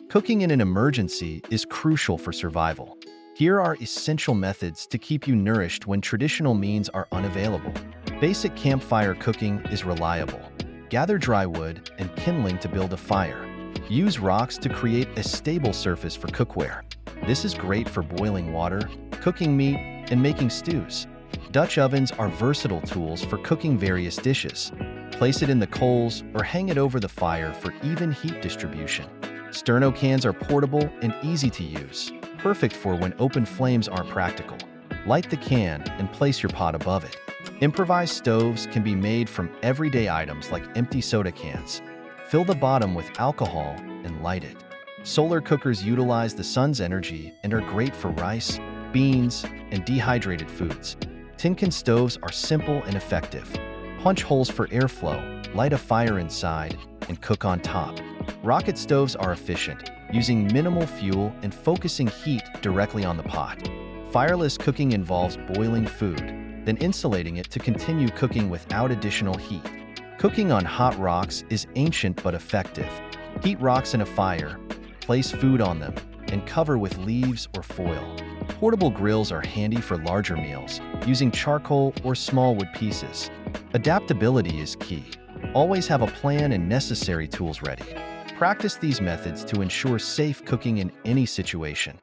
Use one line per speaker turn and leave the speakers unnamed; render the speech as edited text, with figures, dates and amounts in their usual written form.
Cooking in an emergency is crucial for survival. Here are essential methods to keep you nourished when traditional means are unavailable. Basic campfire cooking is reliable. Gather dry wood and kindling to build a fire. Use rocks to create a stable surface for cookware. This is great for boiling water, cooking meat, and making stews. Dutch ovens are versatile tools for cooking various dishes. Place it in the coals or hang it over the fire for even heat distribution. Sterno cans are portable and easy to use, perfect for when open flames aren't practical. Light the can and place your pot above it. Improvised stoves can be made from everyday items like empty soda cans. Fill the bottom with alcohol and light it. Solar cookers utilize the sun's energy and are great for rice, beans, and dehydrated foods. Tin can stoves are simple and effective. Punch holes for airflow, light a fire inside, and cook on top. Rocket stoves are efficient, using minimal fuel and focusing heat directly on the pot. Fireless cooking involves boiling food, then insulating it to continue cooking without additional heat. Cooking on hot rocks is ancient but effective. Heat rocks in a fire, place food on them, and cover with leaves or foil. Portable grills are handy for larger meals, using charcoal or small wood pieces. Adaptability is key. Always have a plan and necessary tools ready. Practice these methods to ensure safe cooking in any situation.